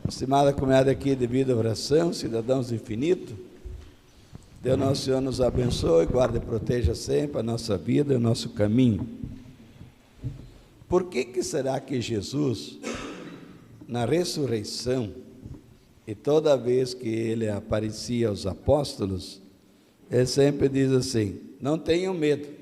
Estimada comunidade aqui de vida e oração, cidadãos do infinito, Deus nosso Senhor nos abençoe, guarde e proteja sempre a nossa vida e o nosso caminho. Por que será que Jesus, na ressurreição, e toda vez que ele aparecia aos apóstolos, ele sempre diz assim: não tenham medo.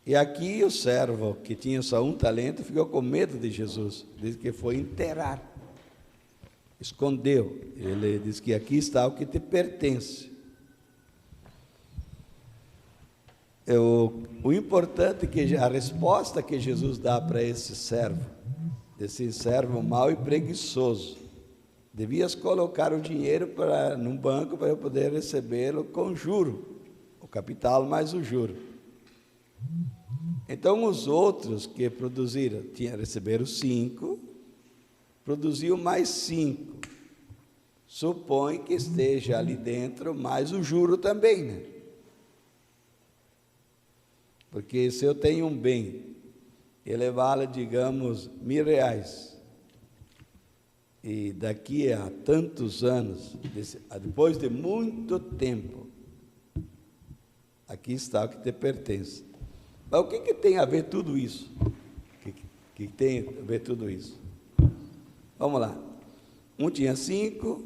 E aqui o servo que tinha só um talento ficou com medo de Jesus, diz que foi enterrar, escondeu. Ele diz que aqui está o que te pertence. O importante é que a resposta que Jesus dá para esse servo mau e preguiçoso: devias colocar o dinheiro num banco para eu poder recebê-lo com juro, o capital mais o juro. Então os outros que produziram, receberam 5, produziu mais 5. Supõe que esteja ali dentro mais o juro também, né? Porque se eu tenho um bem, ele vale, digamos, R$1.000, e daqui a tantos anos, depois de muito tempo, aqui está o que te pertence. Mas o que tem a ver tudo isso? O que tem a ver tudo isso? Vamos lá. Um tinha 5,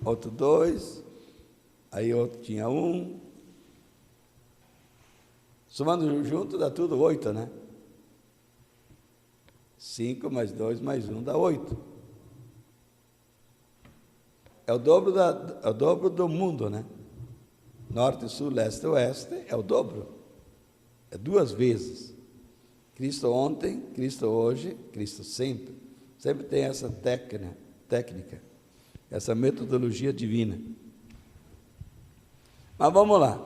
outro 2, aí outro tinha 1. Somando junto dá tudo 8, né? 5 mais 2 mais 1 dá 8. É o dobro do mundo, né? Norte, sul, leste, oeste, é o dobro. É 2 vezes. Cristo ontem, Cristo hoje, Cristo sempre. Sempre tem essa técnica, essa metodologia divina. Mas vamos lá.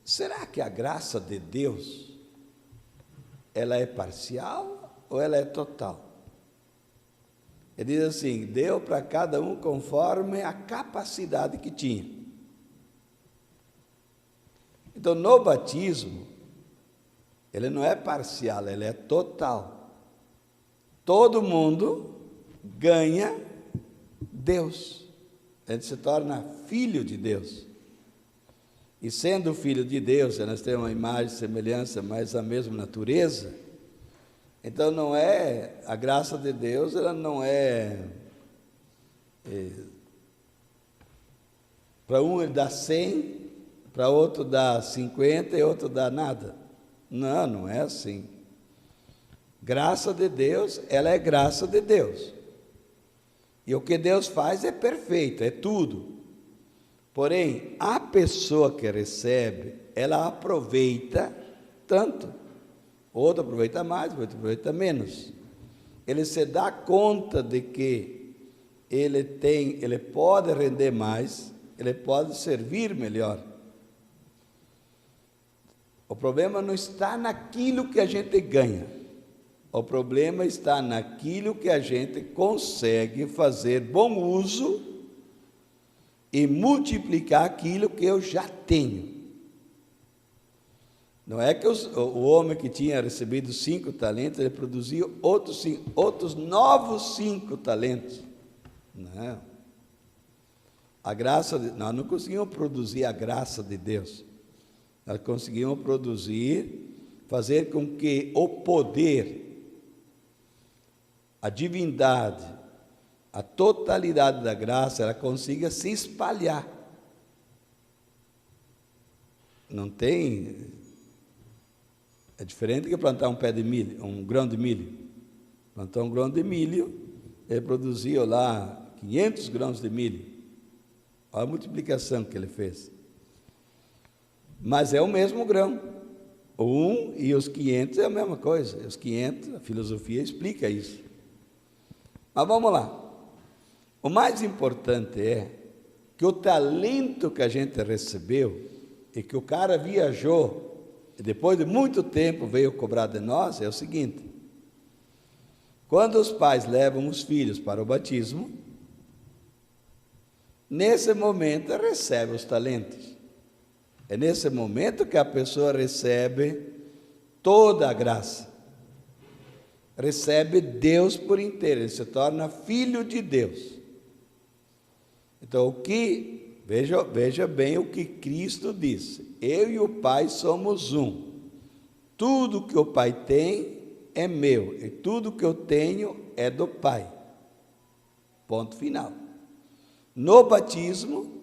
Será que a graça de Deus, ela é parcial ou ela é total? Ele diz assim: deu para cada um conforme a capacidade que tinha. Então, no batismo, ele não é parcial, ele é total. Todo mundo ganha Deus. A gente se torna filho de Deus. E sendo filho de Deus, nós temos uma imagem, semelhança, mas a mesma natureza. Então, não é a graça de Deus, ela não é para um ele dá 100, para outro dá 50 e outro dá nada. Não, não é assim. Graça de Deus, ela é graça de Deus. E o que Deus faz é perfeito, é tudo. Porém, a pessoa que recebe, ela aproveita tanto. Outro aproveita mais, outro aproveita menos. Ele se dá conta de que ele pode render mais, ele pode servir melhor. O problema não está naquilo que a gente ganha. O problema está naquilo que a gente consegue fazer bom uso e multiplicar aquilo que eu já tenho. Não é que o homem que tinha recebido 5 talentos, ele produziu outros novos 5 talentos. Não. Nós não conseguimos produzir a graça de Deus. Nós conseguimos fazer com que o poder, a divindade, a totalidade da graça, ela consiga se espalhar. Não tem... É diferente que plantar um pé de milho, um grão de milho. Plantar um grão de milho, ele produziu lá 500 grãos de milho. Olha a multiplicação que ele fez. Mas é o mesmo grão. O 1 e os 500 é a mesma coisa. Os 500, a filosofia explica isso. Mas vamos lá. O mais importante é que o talento que a gente recebeu e que o cara viajou e depois de muito tempo veio cobrar de nós é o seguinte: quando os pais levam os filhos para o batismo, nesse momento recebe os talentos. É nesse momento que a pessoa recebe toda a graça. recebe Deus por inteiro, ele se torna filho de Deus. Então, veja bem o que Cristo disse: eu e o Pai somos um. Tudo que o Pai tem é meu, e tudo que eu tenho é do Pai. Ponto final. No batismo,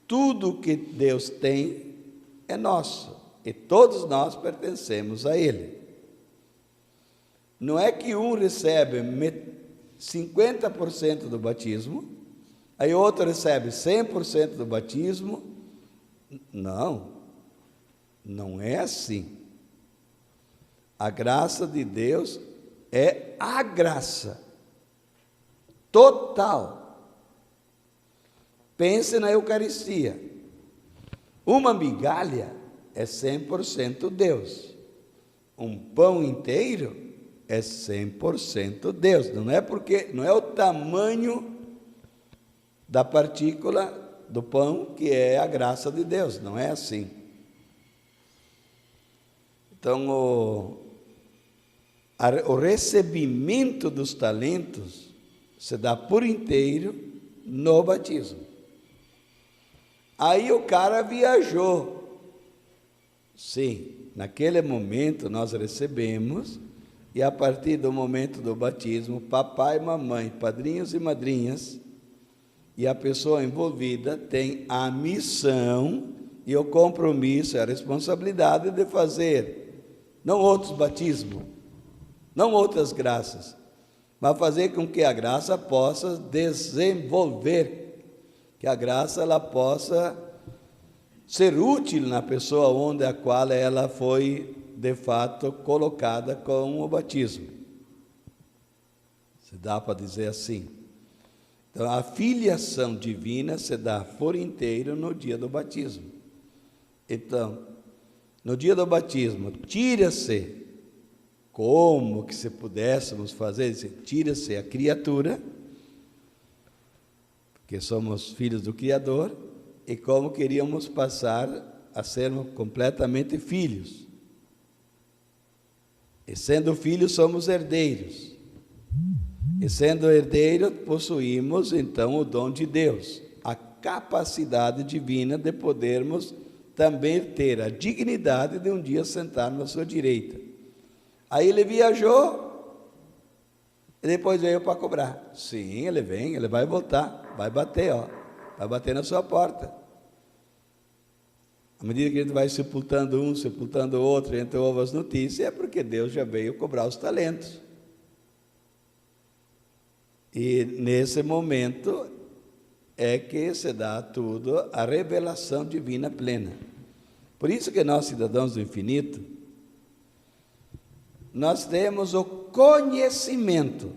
tudo que Deus tem é nosso, e todos nós pertencemos a Ele. Não é que um recebe 50% do batismo, aí outro recebe 100% do batismo. Não é assim. A graça de Deus é a graça total. Pense na Eucaristia. Uma migalha é 100% Deus. Um pão inteiro é 100% Deus. Não é o tamanho da partícula do pão que é a graça de Deus. Não é assim. Então, o recebimento dos talentos se dá por inteiro no batismo. Aí o cara viajou. Sim, naquele momento nós recebemos, e a partir do momento do batismo, papai e mamãe, padrinhos e madrinhas, e a pessoa envolvida tem a missão e o compromisso, a responsabilidade de fazer, não outros batismos, não outras graças, mas fazer com que a graça possa desenvolver, que a graça ela possa ser útil na pessoa onde a qual ela foi, de fato, colocada com o batismo. Se dá para dizer assim. Então, a filiação divina se dá por inteiro no dia do batismo. Então, no dia do batismo, tira-se, como que se pudéssemos fazer, tira-se a criatura, porque somos filhos do Criador, e como queríamos passar a sermos completamente filhos. E sendo filhos, somos herdeiros. E sendo herdeiros, possuímos então o dom de Deus, a capacidade divina de podermos também ter a dignidade de um dia sentar na sua direita. Aí ele viajou e depois veio para cobrar. Sim, ele vem, ele vai voltar, vai bater, vai bater na sua porta. À medida que a gente vai sepultando um, sepultando o outro, entre as notícias, é porque Deus já veio cobrar os talentos. E nesse momento é que se dá tudo a revelação divina plena. Por isso que nós, cidadãos do infinito, nós temos o conhecimento.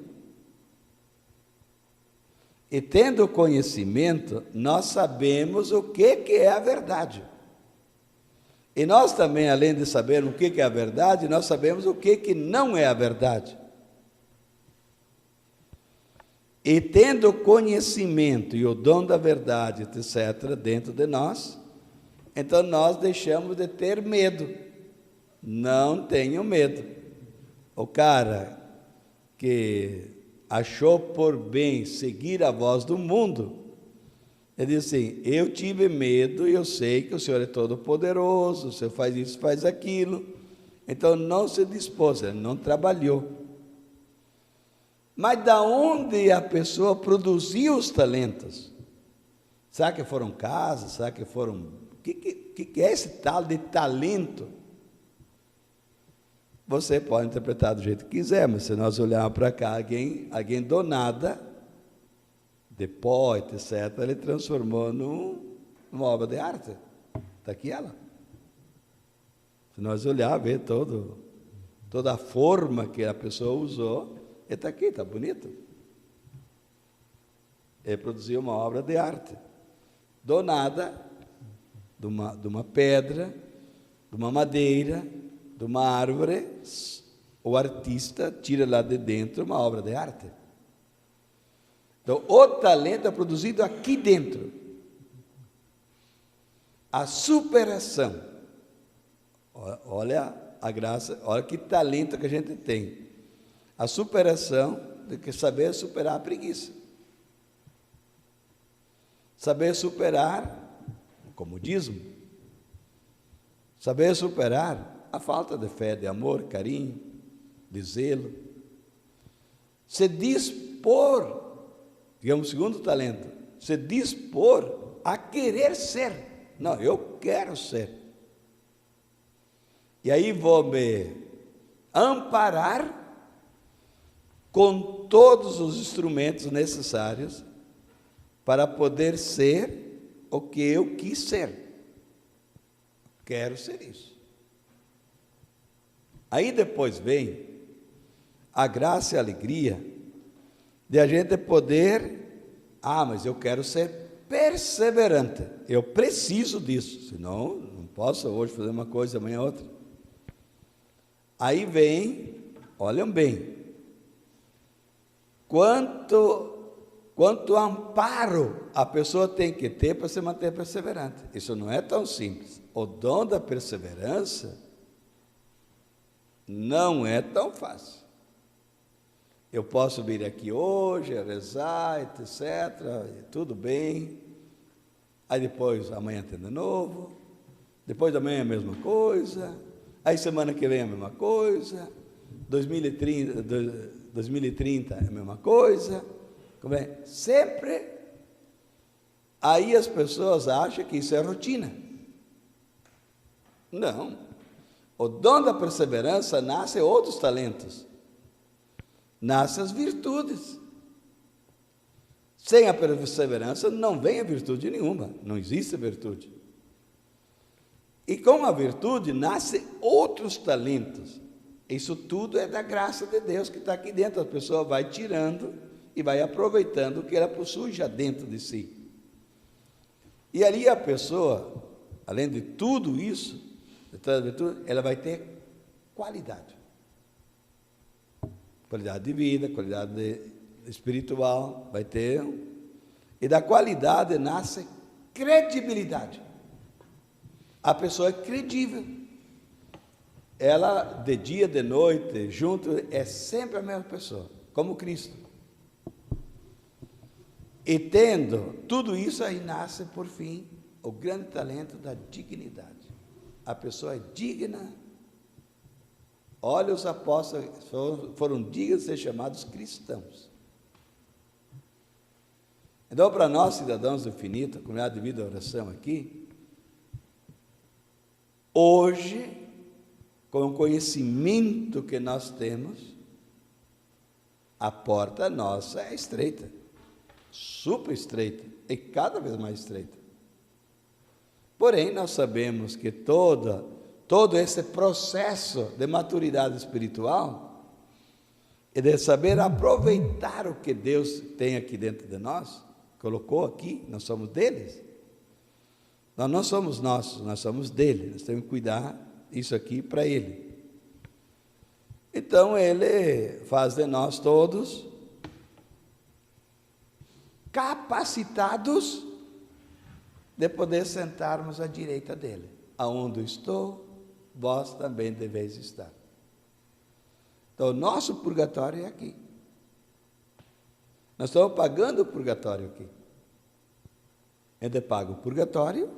E tendo o conhecimento, nós sabemos o que é a verdade. E nós também, além de saber o que é a verdade, nós sabemos o que não é a verdade. E tendo o conhecimento e o dom da verdade, etc., dentro de nós, então nós deixamos de ter medo. Não tenham medo. O cara que achou por bem seguir a voz do mundo, ele diz assim: eu tive medo e eu sei que o Senhor é todo poderoso, o Senhor faz isso, faz aquilo. Então não se dispôs, ele não trabalhou. Mas da onde a pessoa produziu os talentos? Será que foram casas? Será que foram... O que é esse tal de talento? Você pode interpretar do jeito que quiser, mas se nós olharmos para cá, alguém do nada, de pó, etc., ele transformou numa obra de arte. Está aqui ela. Se nós olharmos, ver toda a forma que a pessoa usou, ele está aqui, está bonito. Ele produziu uma obra de arte. Do nada, de uma pedra, de uma madeira, de uma árvore, o artista tira lá de dentro uma obra de arte. Então, o talento é produzido aqui dentro. A superação. Olha a graça, olha que talento que a gente tem. A superação de que saber superar a preguiça. Saber superar o comodismo. Saber superar a falta de fé, de amor, carinho, de zelo. Se dispor, digamos, segundo talento, se dispor a querer ser. Não, eu quero ser. E aí vou me amparar com todos os instrumentos necessários para poder ser o que eu quis ser. Quero ser isso. Aí depois vem a graça e a alegria de a gente poder, mas eu quero ser perseverante, eu preciso disso, senão não posso hoje fazer uma coisa, amanhã outra. Aí vem, olham bem, quanto amparo a pessoa tem que ter para se manter perseverante. Isso não é tão simples. O dom da perseverança não é tão fácil. Eu posso vir aqui hoje, rezar, etc., tudo bem. Aí depois, amanhã tem de novo. Depois da manhã a mesma coisa. Aí semana que vem a mesma coisa. 2030 é a mesma coisa. Como é? Sempre. Aí as pessoas acham que isso é rotina. Não. O dom da perseverança nasce outros talentos. Nasce as virtudes. Sem a perseverança não vem a virtude nenhuma. Não existe virtude. E com a virtude nascem outros talentos. Isso tudo é da graça de Deus que está aqui dentro. A pessoa vai tirando e vai aproveitando o que ela possui já dentro de si. E ali a pessoa, além de tudo isso, ela vai ter qualidade. Qualidade de vida, qualidade espiritual, vai ter. E da qualidade nasce credibilidade. A pessoa é credível. Ela, de dia, de noite, junto, é sempre a mesma pessoa, como Cristo. E tendo tudo isso, aí nasce, por fim, o grande talento da dignidade. A pessoa é digna. Olha, os apóstolos foram dignos de ser chamados cristãos. Então, para nós, cidadãos do infinito, a comunidade de vida e oração aqui, hoje, com o conhecimento que nós temos, a porta nossa é estreita, super estreita, e cada vez mais estreita. Porém, nós sabemos que todo esse processo de maturidade espiritual e de saber aproveitar o que Deus tem aqui dentro de nós, colocou aqui, nós somos deles. Nós não somos nossos, nós somos dele, nós temos que cuidar isso aqui para ele. Então, ele faz de nós todos capacitados de poder sentarmos à direita dele. Aonde estou, vós também deveis estar. Então, o nosso purgatório é aqui. Nós estamos pagando o purgatório aqui. A gente paga o purgatório,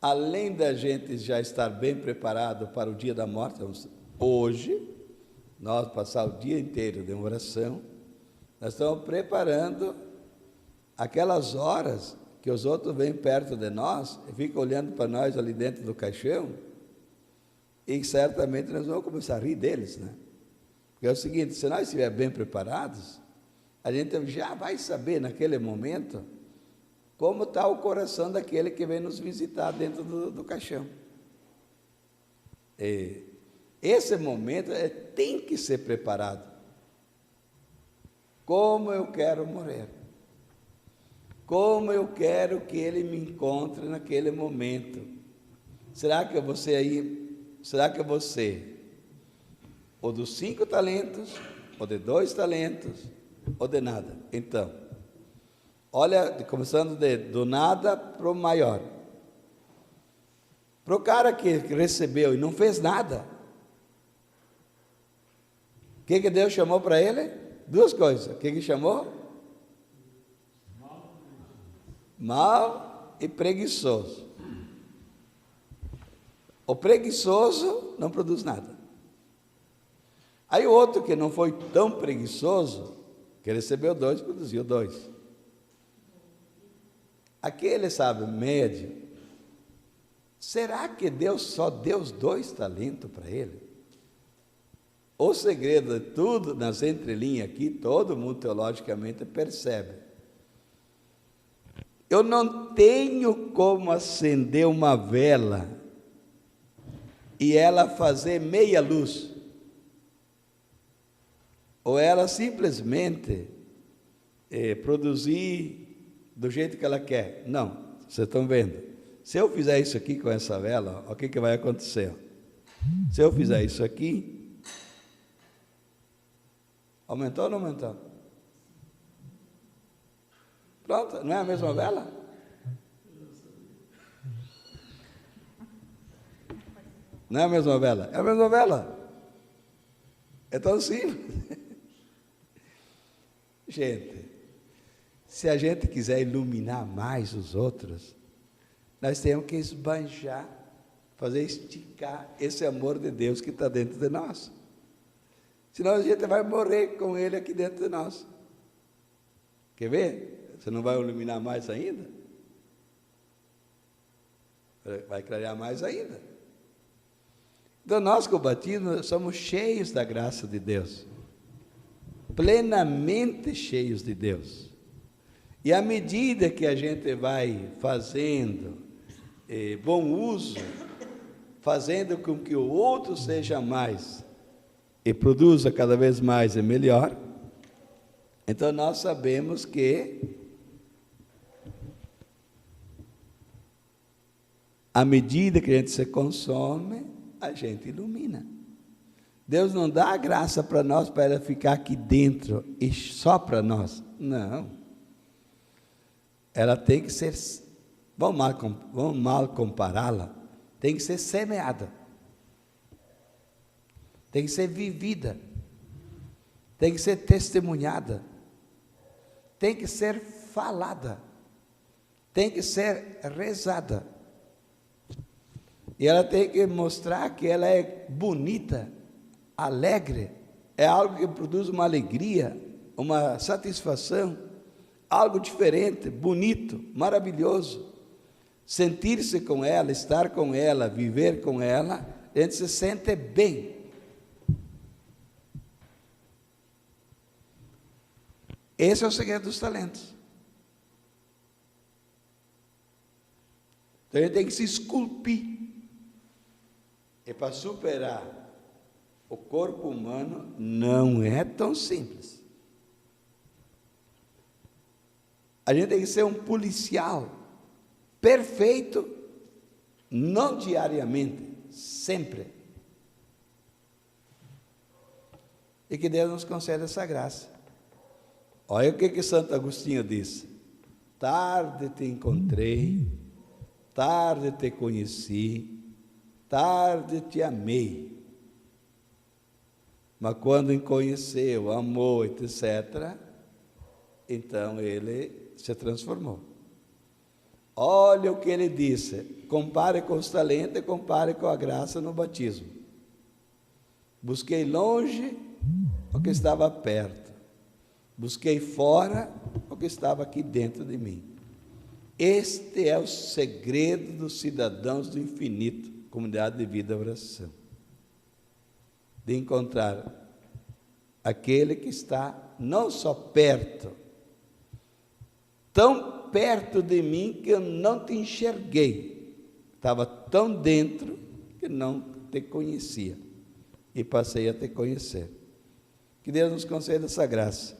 além da gente já estar bem preparado para o dia da morte. Hoje, nós passar o dia inteiro de oração, nós estamos preparando aquelas horas que os outros vêm perto de nós e ficam olhando para nós ali dentro do caixão, e certamente nós vamos começar a rir deles, né? Porque é o seguinte, se nós estivermos bem preparados, a gente já vai saber naquele momento como está o coração daquele que vem nos visitar dentro do caixão. E esse momento tem que ser preparado. Como eu quero morrer? Como eu quero que ele me encontre naquele momento? Será que você, ou dos 5 talentos, ou de 2 talentos, ou de nada? Então, olha, começando do nada para o maior. Para o cara que recebeu e não fez nada, O que Deus chamou para ele? Duas coisas. O que chamou? Mau e preguiçoso. O preguiçoso não produz nada. Aí o outro que não foi tão preguiçoso, que recebeu 2, produziu 2. Aquele, sabe, médio, será que Deus só deu 2 talentos para ele? O segredo de tudo, nas entrelinhas aqui, todo mundo teologicamente percebe. Eu não tenho como acender uma vela e ela fazer meia luz, ou ela simplesmente produzir do jeito que ela quer. Não, vocês estão vendo, se eu fizer isso aqui com essa vela, ó, o que vai acontecer? Se eu fizer isso aqui, aumentou ou não aumentou? Pronto, não é a mesma vela? Não é a mesma vela? É a mesma vela. É tão simples. Gente, se a gente quiser iluminar mais os outros, nós temos que esbanjar, fazer esticar esse amor de Deus que está dentro de nós. Senão a gente vai morrer com ele aqui dentro de nós. Quer ver? Você não vai iluminar mais ainda? Vai clarear mais ainda. Então nós com o batismo somos cheios da graça de Deus. Plenamente cheios de Deus. E à medida que a gente vai fazendo bom uso, fazendo com que o outro seja mais e produza cada vez mais e melhor, então nós sabemos que à medida que a gente se consome, a gente ilumina. Deus não dá a graça para nós para ela ficar aqui dentro e só para nós. Não. Ela tem que ser, vamos mal compará-la, tem que ser semeada. Tem que ser vivida. Tem que ser testemunhada. Tem que ser falada. Tem que ser rezada. E ela tem que mostrar que ela é bonita, alegre, é algo que produz uma alegria, uma satisfação, algo diferente, bonito, maravilhoso. Sentir-se com ela, estar com ela, viver com ela, a gente se sente bem. Esse é o segredo dos talentos. Então a gente tem que se esculpir. E para superar o corpo humano não é tão simples. A gente tem que ser um policial perfeito, não diariamente, sempre. E que Deus nos conceda essa graça. Olha o que Santo Agostinho disse: tarde te encontrei, tarde te conheci, tarde te amei, mas quando me conheceu, amou, etc., então ele se transformou. Olha o que ele disse: compare com os talentos e compare com a graça no batismo. Busquei longe o que estava perto, busquei fora o que estava aqui dentro de mim. Este é o segredo dos cidadãos do infinito, comunidade de vida e oração, de encontrar aquele que está não só perto, tão perto de mim que eu não te enxerguei, estava tão dentro que não te conhecia, e passei a te conhecer. Que Deus nos conceda essa graça.